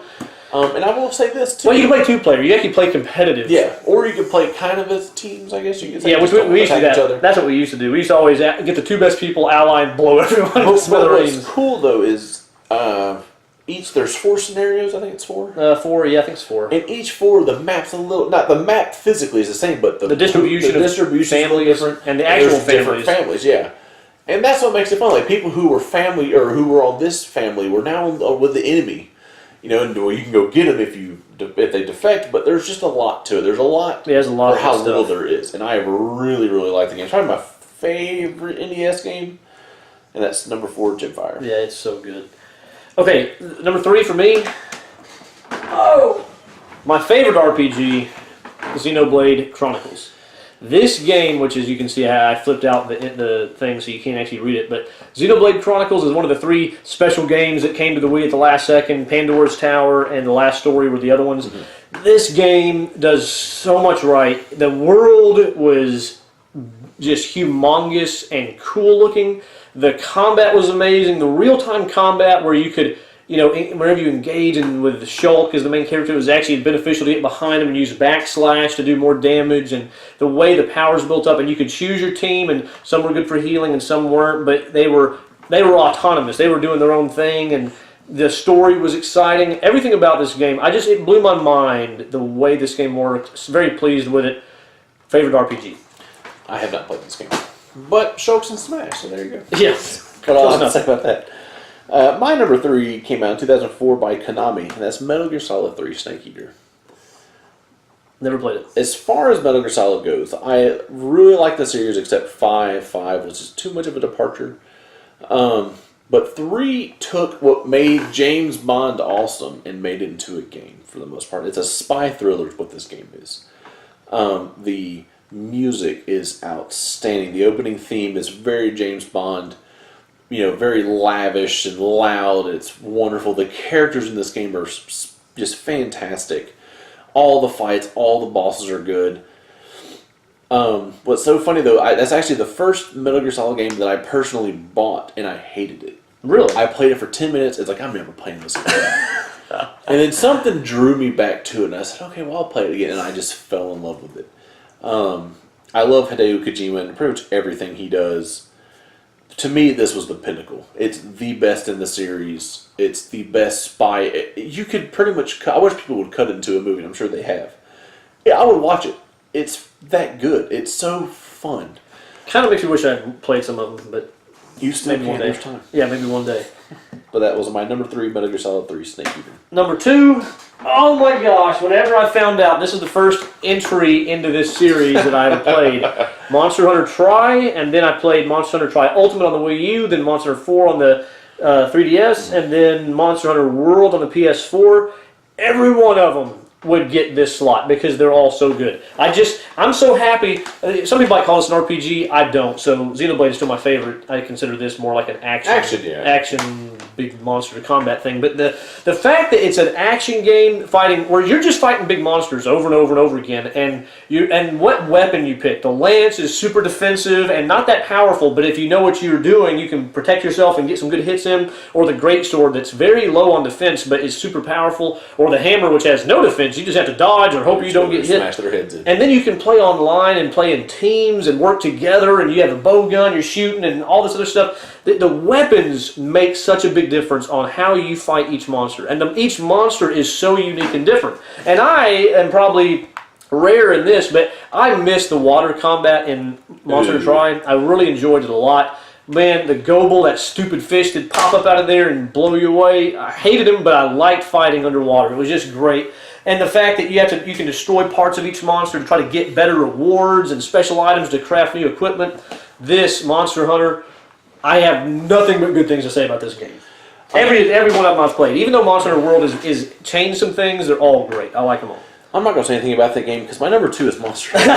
Speaker 2: And I will say this too.
Speaker 1: Well, you can play 2-player. You actually play competitive.
Speaker 2: Yeah, or you can play kind of as teams, I guess you could say.
Speaker 1: Yeah, which we used to do that. That's what we used to do. We used to always get the 2 best people, ally, and blow everyone to smithereens.
Speaker 2: What's cool though is there's 4 scenarios. I think it's 4.
Speaker 1: 4, yeah, I think it's 4.
Speaker 2: And each 4, the map's a little. Not the map physically is the same, but the
Speaker 1: distribution of families different, and the actual families.
Speaker 2: Different families, yeah. And that's what makes it fun. Like people who were family or who were on this family were now with the enemy. you know, and well, you can go get them if they defect. But there's just a lot to it. There's a lot.
Speaker 1: Yeah, there's a lot
Speaker 2: for how
Speaker 1: of
Speaker 2: little
Speaker 1: stuff.
Speaker 2: there is, and I really like the game. It's probably my favorite NES game, and that's number 4, Gemfire.
Speaker 1: Yeah, it's so good. Okay, number 3 for me. Oh, my favorite RPG, Xenoblade Chronicles. This game, which as you can see, I flipped out the thing so you can't actually read it, but Xenoblade Chronicles is one of the 3 special games that came to the Wii at the last second. Pandora's Tower and The Last Story were the other ones. Mm-hmm. This game does so much right. The world was just humongous and cool looking. The combat was amazing. The real-time combat where you could, you know, whenever you engage with Shulk as the main character, it was actually beneficial to get behind him and use backslash to do more damage, and the way the powers built up, and you could choose your team, and some were good for healing and some weren't, but they were autonomous. They were doing their own thing, and the story was exciting. Everything about this game, it blew my mind the way this game worked. Very pleased with it. Favorite RPG.
Speaker 2: I have not played this game, but Shulk's and Smash, so there you go.
Speaker 1: Yes.
Speaker 2: But I'll have to say about that. My number 3 came out in 2004 by Konami, and that's Metal Gear Solid 3 Snake Eater.
Speaker 1: Never played it.
Speaker 2: As far as Metal Gear Solid goes, I really like the series except 5. 5 was just too much of a departure. But 3 took what made James Bond awesome and made it into a game for the most part. It's a spy thriller is what this game is. The music is outstanding. The opening theme is very James Bond, you know, very lavish and loud. It's wonderful. The characters in this game are just fantastic. All the fights, all the bosses are good. What's so funny though, that's actually the first Metal Gear Solid game that I personally bought, and I hated it.
Speaker 1: Really?
Speaker 2: I played it for 10 minutes. It's like, I'm never playing this again. And then something drew me back to it, and I said, okay, well, I'll play it again. And I just fell in love with it. I love Hideo Kojima and pretty much everything he does. To me, this was the pinnacle. It's the best in the series. It's the best spy. You could pretty much I wish people would cut it into a movie, and I'm sure they have. Yeah, I would watch it. It's that good. It's so fun.
Speaker 1: Kind of makes me wish I had played some of them, but
Speaker 2: You still
Speaker 1: maybe one
Speaker 2: can't.
Speaker 1: day.
Speaker 2: There's time.
Speaker 1: Yeah, maybe one day.
Speaker 2: But that was my number 3, Metal Gear Solid 3 Snake Eater.
Speaker 1: Number 2, oh my gosh, whenever I found out this is the first entry into this series that I ever played, Monster Hunter Tri, and then I played Monster Hunter Tri Ultimate on the Wii U, then Monster Hunter 4 on the 3DS, and then Monster Hunter World on the PS4. Every one of them would get this slot because they're all so good. I'm so happy. Some people might call this an RPG. I don't. So Xenoblade is still my favorite. I consider this more like an action big monster combat thing. But the fact that it's an action game fighting where you're just fighting big monsters over and over and over again, and what weapon you pick. The lance is super defensive and not that powerful, but if you know what you're doing, you can protect yourself and get some good hits in. Or the greatsword that's very low on defense but is super powerful. Or the hammer which has no defense. You just have to dodge or hope you don't get hit.
Speaker 2: Smash their heads in.
Speaker 1: And then you can play online and play in teams and work together, and you have a bow gun, you're shooting, and all this other stuff. The weapons make such a big difference on how you fight each monster. And each monster is so unique and different. And I am probably rare in this, but I miss the water combat in Monster Hunter Tri. I really enjoyed it a lot. Man, the Gobel, that stupid fish that pop up out of there and blow you away. I hated him, but I liked fighting underwater. It was just great. And the fact that you can destroy parts of each monster to try to get better rewards and special items to craft new equipment. This Monster Hunter, I have nothing but good things to say about this game. Every one of them I've played. Even though Monster Hunter World is changed some things, they're all great. I like them all.
Speaker 2: I'm not going to say anything about that game because my number 2 is Monster Hunter.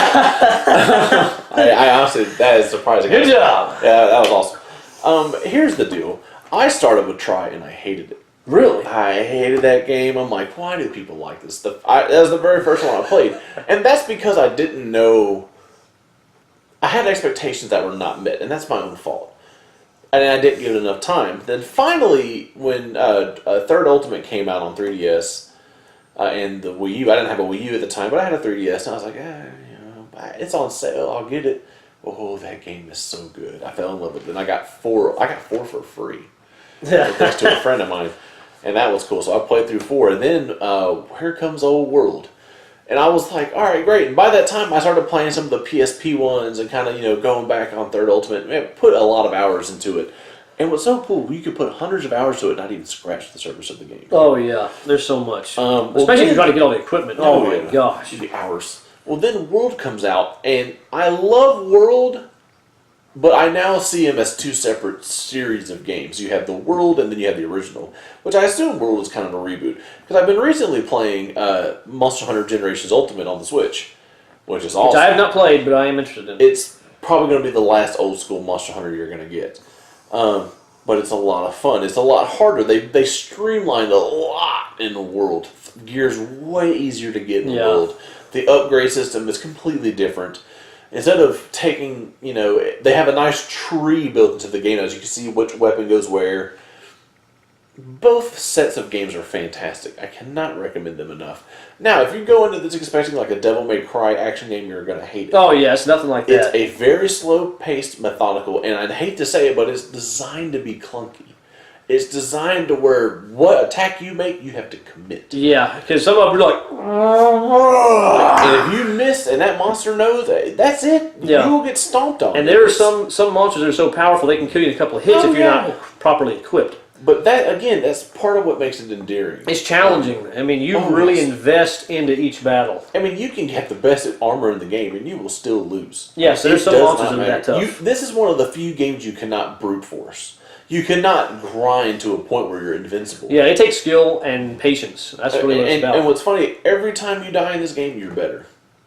Speaker 2: I honestly, that is surprising.
Speaker 1: Good job.
Speaker 2: Yeah, that was awesome. Here's the deal. I started with Tri and I hated it.
Speaker 1: Really?
Speaker 2: I hated that game. I'm like, why do people like this stuff? That was the very first one I played. And that's because I didn't know. I had expectations that were not met, and that's my own fault. And I didn't give it enough time. Then finally, when Third Ultimate came out on 3DS and the Wii U, I didn't have a Wii U at the time, but I had a 3DS, and I was like, it's on sale, I'll get it. Oh, that game is so good. I fell in love with it. And I got 4 for free. Thanks to a friend of mine. And that was cool. So I played through 4. And then here comes Old World. And I was like, all right, great. And by that time, I started playing some of the PSP ones and kind of, going back on Third Ultimate. Man, put a lot of hours into it. And what's so cool, you could put hundreds of hours to it, and not even scratch the surface of the game.
Speaker 1: Oh yeah, there's so much.
Speaker 2: Well,
Speaker 1: Especially if you're trying to get all the equipment. Oh my gosh.
Speaker 2: It'd be hours. Well, then World comes out, and I love World, but I now see them as two separate series of games. You have the World, and then you have the original, which I assume World is kind of a reboot. Because I've been recently playing Monster Hunter Generations Ultimate on the Switch, which is awesome.
Speaker 1: Which I have not played, but I am interested in.
Speaker 2: It's probably going to be the last old school Monster Hunter you're going to get. But it's a lot of fun. It's a lot harder. They streamlined a lot in the World. Gear's way easier to get in the World. The upgrade system is completely different. Instead of taking, they have a nice tree built into the game as you can see which weapon goes where. Both sets of games are fantastic. I cannot recommend them enough. Now, if you go into this expecting like a Devil May Cry action game, you're going to hate it.
Speaker 1: Oh, yeah, it's nothing like that.
Speaker 2: It's a very slow-paced, methodical, and I'd hate to say it, but it's designed to be clunky. It's designed to where what attack you make, you have to commit.
Speaker 1: Yeah, because some of them are like...
Speaker 2: And if you miss, and that monster knows, that's it.
Speaker 1: Yeah.
Speaker 2: You will get stomped on.
Speaker 1: And there are some monsters that are so powerful they can kill you in a couple of hits if you're not properly equipped.
Speaker 2: But that, again, that's part of what makes it endearing.
Speaker 1: It's challenging. I mean, you really invest into each battle.
Speaker 2: I mean, you can have the best armor in the game, and you will still lose.
Speaker 1: Yes, there's some monsters that are that tough.
Speaker 2: This is one of the few games you cannot brute force. You cannot grind to a point where you're invincible.
Speaker 1: Yeah, it takes skill and patience. That's really what it's about.
Speaker 2: And what's funny, every time you die in this game, you're better.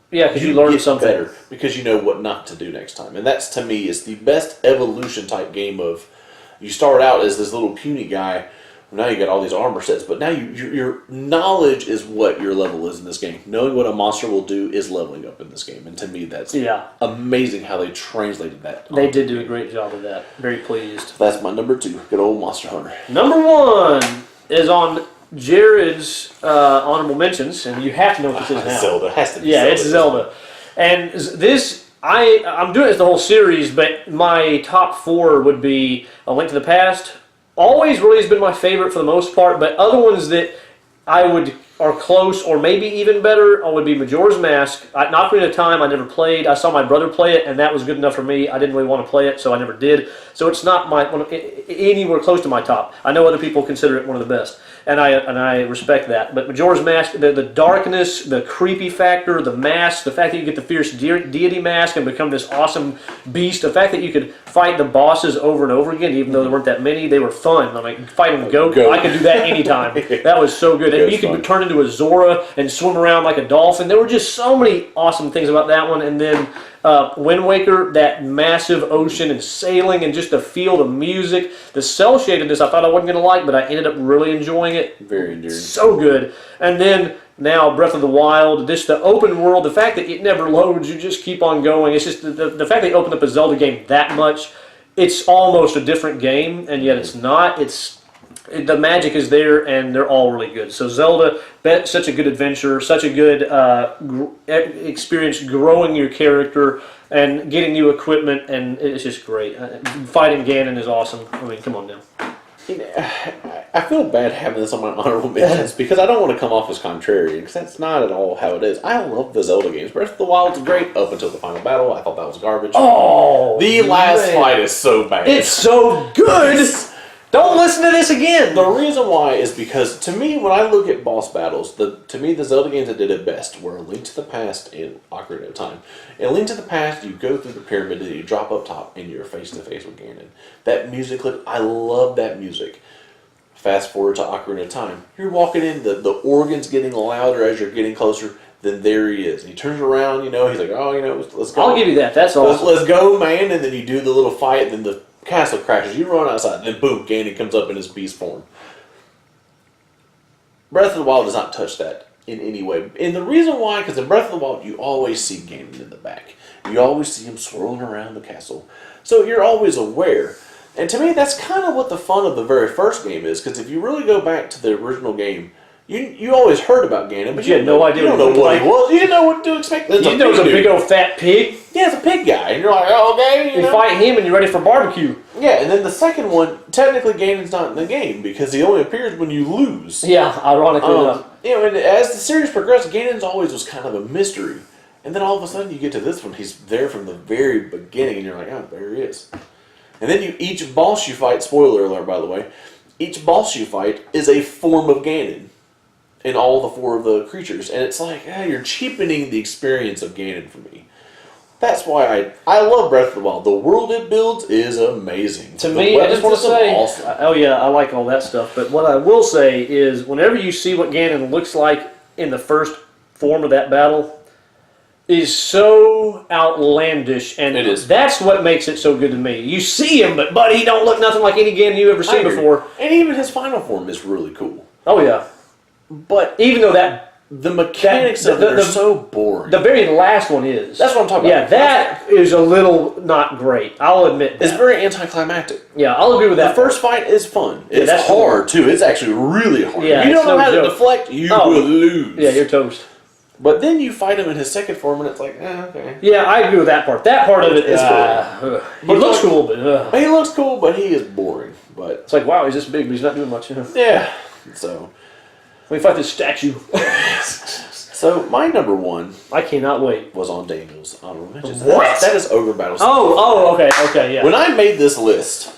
Speaker 1: Yeah, because you learn something.
Speaker 2: Better because you know what not to do next time. And that's, to me, is the best evolution type game of... You start out as this little puny guy. Now you got all these armor sets, but now your knowledge is what your level is in this game. Knowing what a monster will do is leveling up in this game, and to me, that's amazing how they translated that.
Speaker 1: They did do a great job of that. Very pleased.
Speaker 2: That's my number 2. Good old Monster Hunter.
Speaker 1: Number 1 is on Jared's honorable mentions, and you have to know what this is now.
Speaker 2: Zelda has to be.
Speaker 1: Yeah, it's Zelda, and this. I'm doing it as the whole series, but my top 4 would be A Link to the Past. Always really has been my favorite for the most part, but other ones that are close or maybe even better would be Majora's Mask. Not Ocarina of Time, I never played. I saw my brother play it, and that was good enough for me. I didn't really want to play it, so I never did. So it's not anywhere close to my top. I know other people consider it one of the best, and I respect that. But Majora's Mask, the darkness, the creepy factor, the mask, the fact that you get the fierce deity mask and become this awesome beast, the fact that you could fight the bosses over and over again, even though there weren't that many, they were fun. I mean, fighting Goat, I could do that anytime. That was so good. And you could turn into a Zora and swim around like a dolphin. There were just so many awesome things about that one. And then Wind Waker, that massive ocean and sailing and just the feel, the music, the cell shadedness I thought I wasn't going to like, but I ended up really enjoying it.
Speaker 2: Very endearing.
Speaker 1: So good. And then now Breath of the Wild, just the open world, the fact that it never loads, you just keep on going. It's just the fact they opened up a Zelda game that much, it's almost a different game, and yet it's not. The magic is there, and they're all really good. So Zelda, such a good adventure, such a good experience growing your character and getting new equipment, and it's just great. Fighting Ganon is awesome. I mean, come on now.
Speaker 2: I feel bad having this on my honorable mentions because I don't want to come off as contrarian because that's not at all how it is. I love the Zelda games. Breath of the Wild is great up until the final battle. I thought that was garbage.
Speaker 1: Oh,
Speaker 2: the last fight is so bad.
Speaker 1: It's so good. Don't listen to this again.
Speaker 2: The reason why is because, to me, when I look at boss battles, to me, the Zelda games that did it best were A Link to the Past and Ocarina of Time. In A Link to the Past, you go through the pyramid, and you drop up top, and you're face-to-face with Ganon. That music clip, I love that music. Fast forward to Ocarina of Time. You're walking in, the organ's getting louder as you're getting closer. Then there he is. And he turns around, he's like, let's go.
Speaker 1: I'll give you that. That's awesome.
Speaker 2: Let's go, man. And then you do the little fight, and then the castle crashes. You run outside, and then boom, Ganon comes up in his beast form. Breath of the Wild does not touch that in any way. And the reason why, because in Breath of the Wild, you always see Ganon in the back. You always see him swirling around the castle. So you're always aware. And to me, that's kind of what the fun of the very first game is, because if you really go back to the original game, you always heard about Ganon, but
Speaker 1: you had no idea.
Speaker 2: You don't know what he was. You didn't know what to expect.
Speaker 1: You know, it was a big old fat pig.
Speaker 2: Yeah, it's a pig guy, and you're like, oh, okay.
Speaker 1: You fight him, and you're ready for barbecue.
Speaker 2: Yeah, and then the second one, technically Ganon's not in the game because he only appears when you lose.
Speaker 1: Yeah, ironically enough.
Speaker 2: And as the series progressed, Ganon's always was kind of a mystery, and then all of a sudden you get to this one, he's there from the very beginning, and you're like, oh, there he is. And then each boss you fight, spoiler alert by the way, each boss you fight is a form of Ganon in all the 4 of the creatures. And it's like, you're cheapening the experience of Ganon for me. That's why I love Breath of the Wild. The world it builds is amazing.
Speaker 1: To me, I just want to say, awesome. Oh yeah, I like all that stuff. But what I will say is, whenever you see what Ganon looks like in the first form of that battle, is so outlandish, and
Speaker 2: it is.
Speaker 1: That's what makes it so good to me. You see him, but he don't look nothing like any Ganon you ever seen before.
Speaker 2: And even his final form is really cool.
Speaker 1: Oh yeah,
Speaker 2: but
Speaker 1: even though
Speaker 2: the mechanics of it are so boring.
Speaker 1: The very last one is.
Speaker 2: That's what I'm talking about.
Speaker 1: Yeah, that is a little not great. I'll admit that.
Speaker 2: It's very anticlimactic.
Speaker 1: Yeah, I'll agree with that.
Speaker 2: The first fight is fun. It's hard, too. It's actually really hard.
Speaker 1: Yeah,
Speaker 2: if you don't know how to deflect, you will lose.
Speaker 1: Yeah, you're toast.
Speaker 2: But then you fight him in his second form, and it's like, okay.
Speaker 1: Yeah, I agree with that part. That part of it is cool. He looks cool, but...
Speaker 2: He looks cool, but he is boring. But
Speaker 1: it's like, wow, he's this big, but he's not doing much.
Speaker 2: Yeah, so...
Speaker 1: Let me fight this statue.
Speaker 2: So, my number 1...
Speaker 1: I cannot wait.
Speaker 2: ...was on Daniel's honorable mentions.
Speaker 1: What?
Speaker 2: That is Ogre Battle.
Speaker 1: Okay, yeah.
Speaker 2: When I made this list...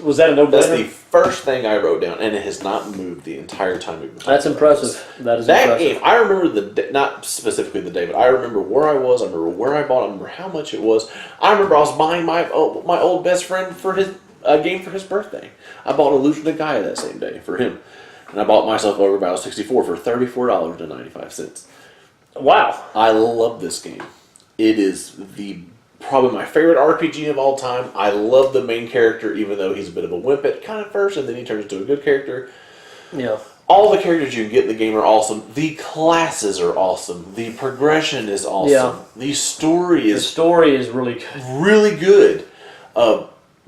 Speaker 1: Was that a no-brainer?
Speaker 2: That's the first thing I wrote down, and it has not moved the entire time we've been talking.
Speaker 1: That's impressive. That is impressive.
Speaker 2: Game, I remember not specifically the day, but I remember where I was, I remember where I bought it, I remember how much it was. I remember I was buying my old best friend for his game for his birthday. I bought Illusion of Gaia that same day for him. And I bought myself Ogre Battle 64 for $34.95.
Speaker 1: Wow.
Speaker 2: I love this game. It is probably my favorite RPG of all time. I love the main character, even though he's a bit of a wimp at kind of first, and then he turns into a good character.
Speaker 1: Yeah.
Speaker 2: All the characters you can get in the game are awesome. The classes are awesome. The progression is awesome. Yeah. The story is
Speaker 1: really good.
Speaker 2: Really good.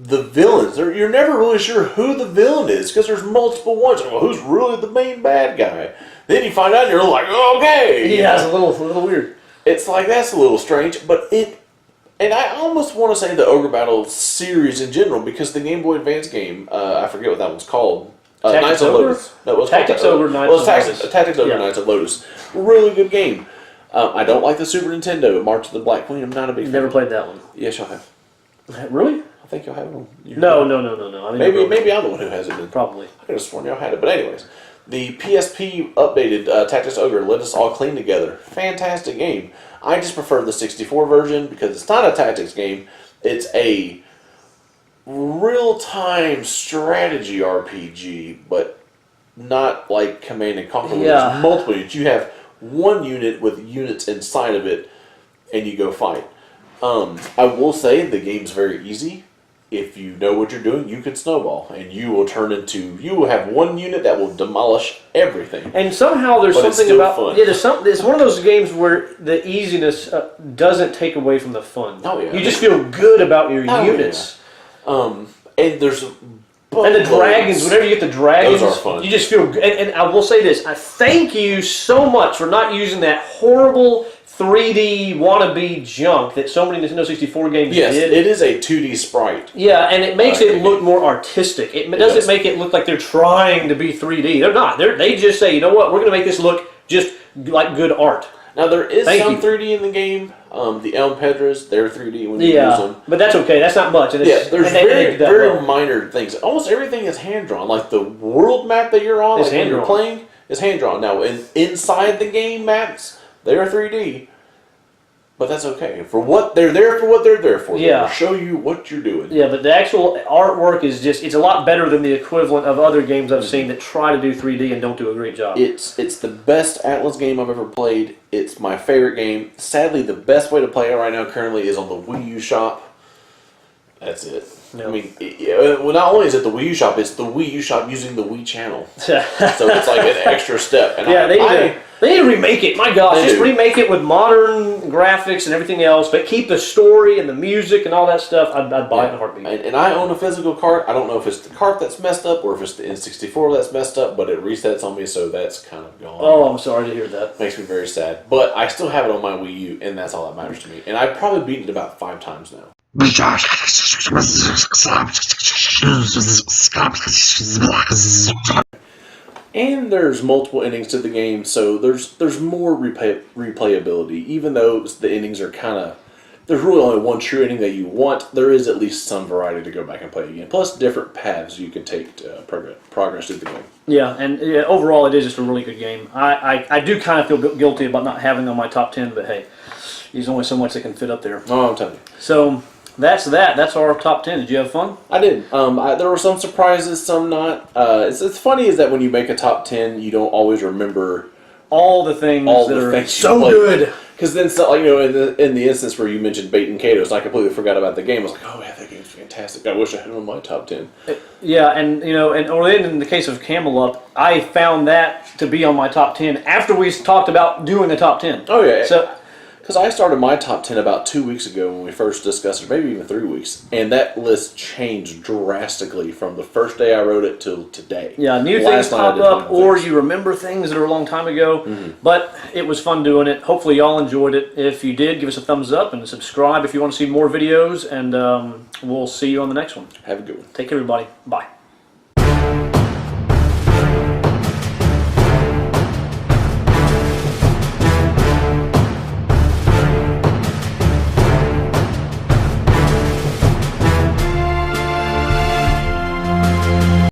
Speaker 2: The villains, you're never really sure who the villain is because there's multiple ones. Well, who's really the main bad guy? Then you find out and you're like, okay.
Speaker 1: Yeah, it's a little weird.
Speaker 2: It's like, that's a little strange, but and I almost want to say the Ogre Battle series in general, because the Game Boy Advance game, I forget what that one's called. Knights of Lotus. No, it was
Speaker 1: Tactics Ogre Knights of Lotus.
Speaker 2: Tactics Ogre Knights of Lotus. Really good game. I don't like the Super Nintendo, March of the Black Queen. I'm not a big fan.
Speaker 1: Never played that one.
Speaker 2: Yes, you'll have.
Speaker 1: Really?
Speaker 2: I think you'll have one.
Speaker 1: No. I mean,
Speaker 2: maybe I'm the one who has it then.
Speaker 1: Probably.
Speaker 2: I could have sworn y'all had it. But anyways, the PSP updated Tactics Ogre Let Us All Clean Together. Fantastic game. I just prefer the 64 version because it's not a tactics game. It's a real-time strategy RPG, but not like Command and Conquer.
Speaker 1: Yeah.
Speaker 2: There's multiple units. You have one unit with units inside of it, and you go fight. I will say the game's very easy. If you know what you're doing, you can snowball, and you will have one unit that will demolish everything.
Speaker 1: And somehow there's something about fun. Yeah, it's one of those games where the easiness doesn't take away from the fun.
Speaker 2: Oh yeah,
Speaker 1: you just feel good about your units.
Speaker 2: Yeah. And there's
Speaker 1: the dragons. Whenever you get the dragons,
Speaker 2: those are fun.
Speaker 1: You just feel good. And I will say this: I thank you so much for not using that horrible 3D wannabe junk that so many Nintendo 64 games did.
Speaker 2: Yes, it is a 2D sprite.
Speaker 1: Yeah, and it makes it look more artistic. It doesn't make it look like they're trying to be 3D. They're not. They just say, you know what, we're going to make this look just like good art.
Speaker 2: Now, there is some 3D in the game. The Elm Pedras, they're 3D when you use them.
Speaker 1: But that's okay. That's not much. And
Speaker 2: there's very minor things. Almost everything is hand-drawn. Like the world map that you're on, when you're playing, is hand-drawn. Now, inside the game maps, they are 3D. But that's okay. For what they're there for.
Speaker 1: Yeah.
Speaker 2: They'll show you what you're doing.
Speaker 1: Yeah, but the actual artwork is it's a lot better than the equivalent of other games I've seen that try to do 3D and don't do a great job.
Speaker 2: It's the best Atlas game I've ever played. It's my favorite game. Sadly, the best way to play it right now currently is on the Wii U shop. That's it. Yep. I mean, well, not only is it the Wii U shop, it's the Wii U shop using the Wii channel. So it's like an extra step. And
Speaker 1: they need to remake it. My gosh, just remake it with modern graphics and everything else, but keep the story and the music and all that stuff. I'd buy it in a heartbeat.
Speaker 2: And I own a physical cart. I don't know if it's the cart that's messed up or if it's the N64 that's messed up, but it resets on me, so that's kind of gone.
Speaker 1: Oh, I'm sorry to hear that.
Speaker 2: Makes me very sad. But I still have it on my Wii U, and that's all that matters to me. And I've probably beaten it about 5 times now. And there's multiple endings to the game, so there's more replayability, even though the endings are kind of there's really only one true ending that you want. There is at least some variety to go back and play again. Plus, different paths you can take to progress through the game.
Speaker 1: Yeah, and overall, it is just a really good game. I do kind of feel guilty about not having it on my top 10, but hey, there's only so much that can fit up there.
Speaker 2: Oh, I'm telling you.
Speaker 1: So that's that. That's our top 10. Did you have fun?
Speaker 2: I did. There were some surprises, some not. It's funny is that when you make a top 10, you don't always remember
Speaker 1: all the things that are so good.
Speaker 2: Because then, so, you know, in the instance where you mentioned Bait and Kato's, I completely forgot about the game. I was like, oh yeah, that game's fantastic. I wish I had it on my top 10.
Speaker 1: Yeah, and you know, or in the case of Camel Up, I found that to be on my top 10 after we talked about doing a top 10.
Speaker 2: Oh yeah.
Speaker 1: So.
Speaker 2: Because I started my top 10 about 2 weeks ago when we first discussed it, maybe even 3 weeks, and that list changed drastically from the first day I wrote it till today.
Speaker 1: Yeah, new things pop up, or you remember things that are a long time ago, but it was fun doing it. Hopefully y'all enjoyed it. If you did, give us a thumbs up and subscribe if you want to see more videos, and we'll see you on the next one.
Speaker 2: Have a good one.
Speaker 1: Take care, everybody. Bye.